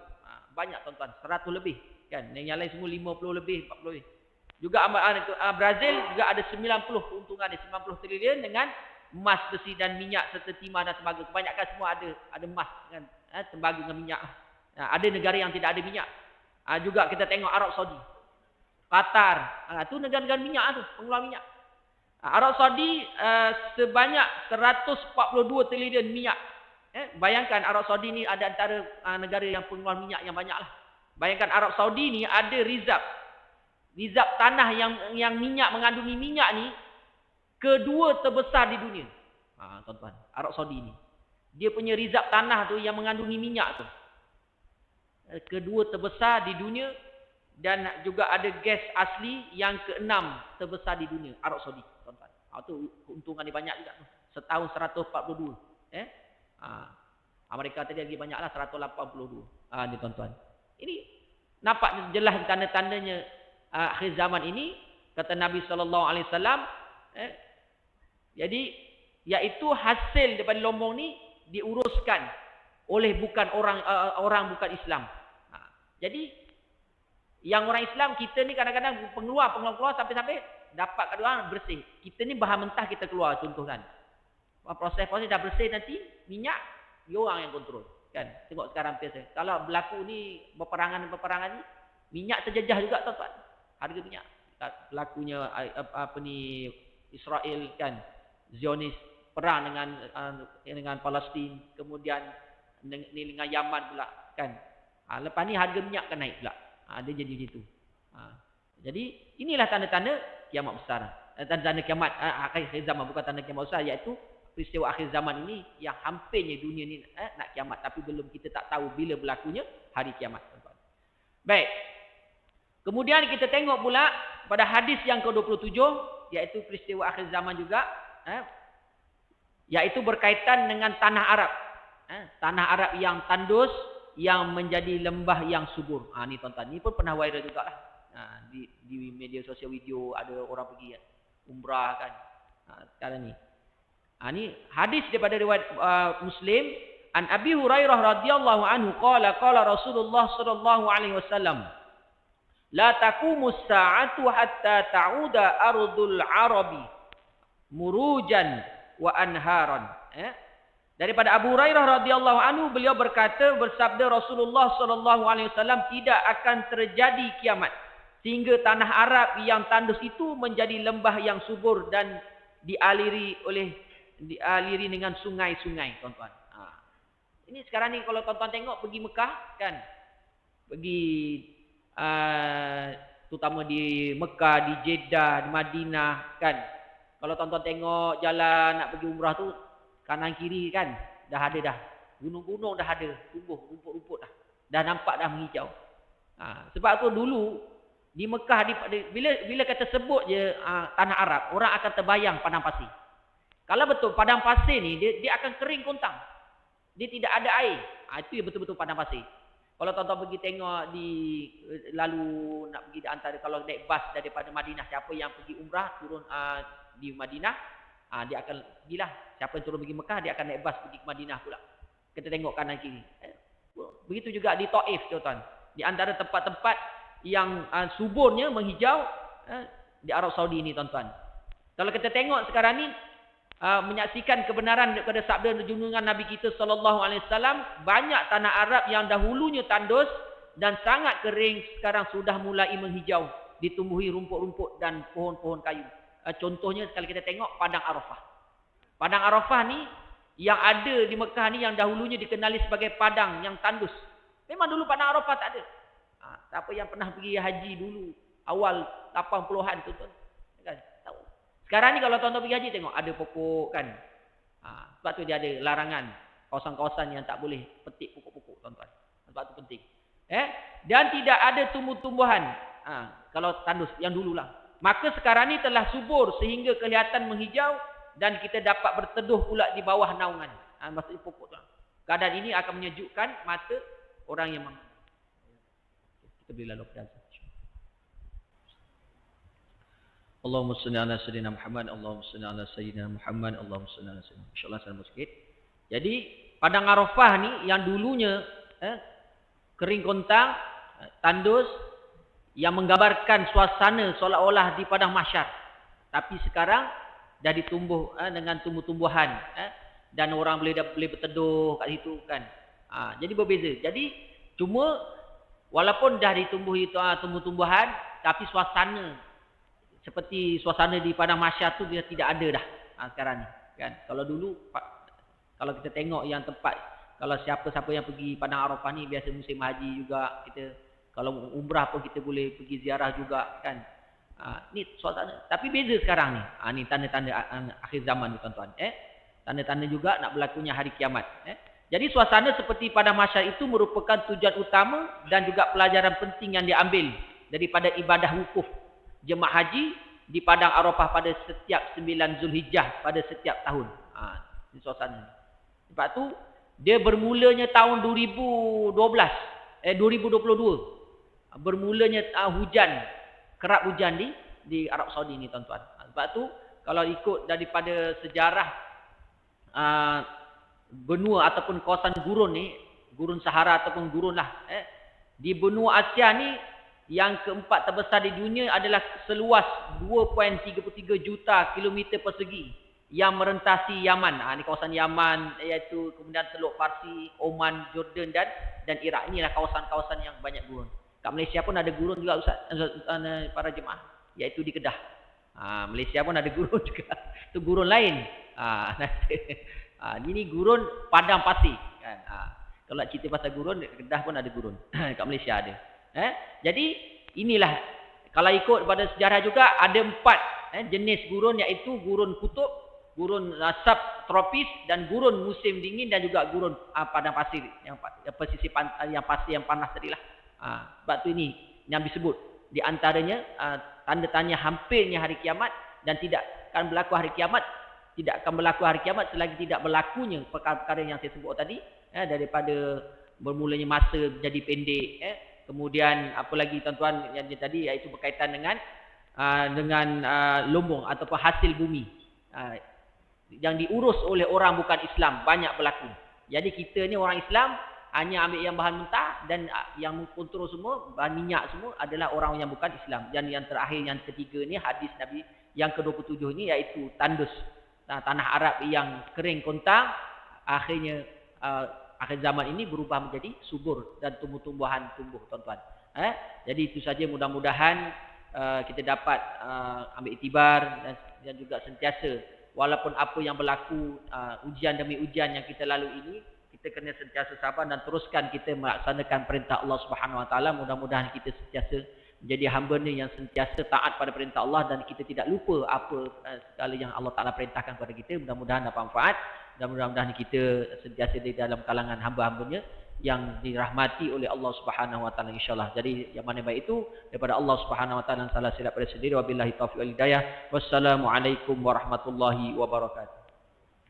Speaker 1: Banyak tuan-tuan, 100 lebih. Kan? Yang lain semua 50 lebih, 40 lebih. Juga Brazil juga ada 90 keuntungan dia, 90 trilion dengan emas, besi dan minyak serta timah dan tembaga. Kebanyakan semua ada emas dengan tembaga dengan minyak. Ada negara yang tidak ada minyak. Juga kita tengok Arab Saudi, Qatar, tu negara-negara minyak tu, pengeluar minyak. Arab Saudi sebanyak 142 trilion minyak. Bayangkan Arab Saudi ni ada antara negara yang pengeluar minyak yang banyak lah. Bayangkan Arab Saudi ni ada rizab tanah yang minyak, mengandungi minyak ni kedua terbesar di dunia. Tuan-tuan, Arab Saudi ni. Dia punya rizab tanah tu yang mengandungi minyak tu kedua terbesar di dunia, dan juga ada gas asli yang ke-6 terbesar di dunia, Arab Saudi, tuan-tuan. Itu keuntungan dia banyak juga tu. Setahun 142. Amerika tadi lagi banyaklah 182. Ni tuan-tuan. Ini nampak jelas tanda-tandanya akhir zaman ini, kata Nabi sallallahu alaihi wasallam. Jadi iaitu hasil daripada lombong ni diuruskan oleh bukan orang bukan Islam. Jadi yang orang Islam, kita ni kadang-kadang pengeluar sampai dapat kadang bersih. Kita ni bahan mentah kita keluar, contoh kan. Proses dah bersih, nanti minyak dia orang yang kontrol. Kan? Tengok sekarang biasa. Kalau berlaku ni peperangan ni, minyak terjejah juga tuan-tuan. Harga minyak. Berlakunya Israel kan, Zionis perang dengan Palestin, kemudian dengan Yaman pula kan. Lepas ni harga minyak akan naik pula. Dia jadi macam tu. Jadi inilah tanda-tanda kiamat besar. Tanda-tanda kiamat akhir zaman, bukan tanda kiamat besar, iaitu peristiwa akhir zaman ini yang hampirnya dunia ni nak kiamat, tapi belum, kita tak tahu bila berlakunya hari kiamat. Baik. Kemudian kita tengok pula pada hadis yang ke-27, iaitu peristiwa akhir zaman juga, iaitu berkaitan dengan tanah Arab. Tanah Arab yang tandus, yang menjadi lembah yang subur. Ni tuan-tuan, ni pun pernah viral juga lah. Di media sosial video ada orang pergi umrah kan. Sekarang ni. Ni hadis daripada riwayat Muslim. An Abi Hurairah radhiyallahu anhu qala Rasulullah sallallahu alaihi wasallam la taqumus sa'atu hatta ta'uda ardul arabi murujan wa anharan. Daripada Abu Hurairah radhiyallahu anhu, beliau bersabda Rasulullah sallallahu alaihi wasallam, tidak akan terjadi kiamat sehingga tanah Arab yang tandus itu menjadi lembah yang subur dan dialiri dengan sungai-sungai, tuan-tuan. Ini sekarang ni kalau tuan-tuan tengok pergi Mekah kan, pergi terutama di Mekah, di Jeddah, di Madinah kan. Kalau tuan-tuan tengok jalan nak pergi umrah tu, kanan kiri kan dah ada dah. Gunung-gunung dah ada, tumbuh rumput-rumput dah. Dah nampak dah menghijau. Sebab tu dulu di Mekah bila kata sebut je tanah Arab, orang akan terbayang padang pasir. Kalau betul padang pasir ni dia akan kering kontang. Dia tidak ada air. Itu yang betul-betul padang pasir. Kalau tuan-tuan pergi tengok lalu nak pergi di antara, kalau naik bas daripada Madinah, siapa yang pergi umrah turun di Madinah, dia akan pergilah. Siapa yang turun pergi Mekah, dia akan naik bas pergi ke Madinah pula. Kita tengok kanan kiri. Begitu juga di Taif, tuan-tuan. Di antara tempat-tempat yang suburnya menghijau di Arab Saudi ni, tuan-tuan. Kalau kita tengok sekarang ni, menyaksikan kebenaran daripada sabda junjungan Nabi kita sallallahu alaihi wasallam, banyak tanah Arab yang dahulunya tandus dan sangat kering sekarang sudah mulai menghijau, ditumbuhi rumput-rumput dan pohon-pohon kayu. Contohnya kalau kita tengok Padang Arafah. Padang Arafah ni yang ada di Mekah ni yang dahulunya dikenali sebagai padang yang tandus. Memang dulu Padang Arafah tak ada. Siapa yang pernah pergi haji dulu awal 80-an tuan-tuan kan tahu. Sekarang ni kalau tuan-tuan pergi haji tengok ada pokok kan. Sebab tu dia ada larangan kawasan-kawasan yang tak boleh petik pokok-pokok, tuan-tuan. Sebab tu penting. Dan tidak ada tumbuh-tumbuhan. Kalau tandus yang dululah. Maka sekarang ni telah subur sehingga kelihatan menghijau dan kita dapat berteduh pula di bawah naungan. Maksudnya pokok tu. Keadaan ini akan menyejukkan mata orang yang mampu. Kita beri lalu pada azan. Allahumma salli ala sayyidina Muhammad, Allahumma salli ala sayyidina Muhammad, Allahumma salli ala sayyidina. Insyaallah sama sikit. Jadi Padang Arafah ni yang dulunya kering kontang, tandus, yang menggambarkan suasana seolah-olah di padang mahsyar. Tapi sekarang dah ditumbuh dengan tumbuh-tumbuhan dan orang boleh berteduh kat situ kan. Jadi berbeza. Jadi cuma walaupun dah ditumbuhi tumbuh-tumbuhan, tapi suasana seperti suasana di padang mahsyar tu dia tidak ada dah sekarang ni kan. Kalau dulu kalau kita tengok yang tempat, kalau siapa-siapa yang pergi Padang Arafah ni biasa musim haji juga, kita kalau umrah pun kita boleh pergi ziarah juga kan. Ni suasana. Tapi beza sekarang ni. Ni tanda-tanda akhir zaman ni, tuan-tuan. Tanda-tanda juga nak berlakunya hari kiamat. Jadi suasana seperti Padang Mahsyar itu merupakan tujuan utama dan juga pelajaran penting yang diambil daripada ibadah wukuf jemaah haji di Padang Arafah pada setiap 9 Zulhijjah pada setiap tahun. Ini suasana. Sebab tu dia bermulanya tahun 2022. Bermulanya hujan, kerap hujan di Arab Saudi ni, tuan-tuan. Sebab tu kalau ikut daripada sejarah benua ataupun kawasan gurun ni, gurun Sahara ataupun gurun lah, di benua Asia ni yang keempat terbesar di dunia adalah seluas 2.33 juta kilometer persegi yang merentasi Yaman. Ini kawasan Yaman, iaitu kemudian Teluk Parsi, Oman, Jordan dan Iraq. Inilah kawasan-kawasan yang banyak gurun. Kat Malaysia pun ada gurun juga, Ustaz, para jemaah, iaitu di Kedah. Malaysia pun ada gurun juga. Itu gurun lain. Ini gurun padang pasir kan. Kalau nak cerita pasal gurun, Kedah pun ada gurun. Kat Malaysia ada. Jadi inilah, kalau ikut pada sejarah juga ada 4 jenis gurun, iaitu gurun kutub, gurun subtropis dan gurun musim dingin dan juga gurun padang pasir yang pesisir yang pasir yang panas tadilah. Sebab tu ini yang disebut di antaranya tanda-tanda hampirnya hari kiamat, dan tidak akan berlaku hari kiamat, selagi tidak berlakunya perkara-perkara yang saya sebut tadi, daripada bermulanya masa jadi pendek, kemudian apa lagi tuan-tuan yang tadi, iaitu berkaitan dengan lumbung ataupun hasil bumi yang diurus oleh orang bukan Islam banyak berlaku. Jadi kita ni orang Islam hanya ambil yang bahan mentah, dan yang kontrol semua bahan minyak semua adalah orang yang bukan Islam. Dan yang terakhir, yang ketiga ni, hadis Nabi yang ke-27 ni, iaitu tandus. Tanah Arab yang kering kontang, akhirnya akhir zaman ini berubah menjadi subur dan tumbuh-tumbuhan tumbuh, tuan-tuan. Jadi itu saja, mudah-mudahan kita dapat ambil iktibar dan juga sentiasa, walaupun apa yang berlaku, ujian demi ujian yang kita lalui ini, kita kena sentiasa sabar dan teruskan kita melaksanakan perintah Allah Subhanahu Wa Taala. Mudah-mudahan kita sentiasa menjadi hamba-Nya yang sentiasa taat pada perintah Allah, dan kita tidak lupa apa segala yang Allah Taala perintahkan kepada kita. Mudah-mudahan dapat manfaat, dan mudah-mudahan kita sentiasa di dalam kalangan hamba-hamba-Nya yang dirahmati oleh Allah Subhanahu Wa Taala, insyaallah. Jadi yang mana baik itu daripada Allah Subhanahu Wa Taala, salah silap pada sendiri. Wabillahi taufiq wal hidayah. Wassalamualaikum warahmatullahi wabarakatuh.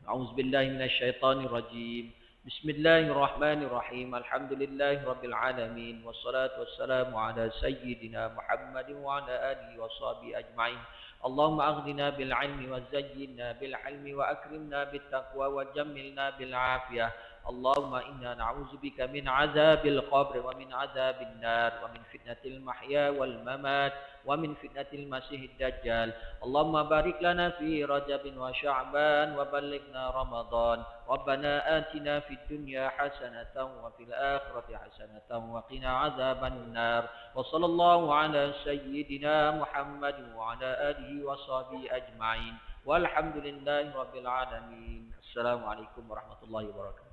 Speaker 1: A'udzubillahi minasyaitonir rajim. Bismillahirrahmanirrahim. Alhamdulillahi rabbil alamin, wassalatu wassalamu ala sayyidina Muhammadin wa ala alihi washabihi ajma'in. Allahumma aghnina bil ilmi wa zayyinna bil ilmi wa akrimna bit taqwa wa jammilna bil afiyah. Allahumma inna na'udzubika min azabil qabr wa min azabin nar wa min fitnatil mahya wal mamat wa min fitnatil masiihid dajjal. Allahumma barik lana fi Rajabin wa Sya'ban wa ballighna Ramadan. Rabbana atina fid dunya hasanatan wa fil akhirati hasanatan wa qina azaban nar. Wa sallallahu ala sayyidina Muhammadin wa ala alihi wa sahbihi ajma'in. Walhamdulillahi rabbil alamin. Assalamualaikum warahmatullahi wabarakatuh.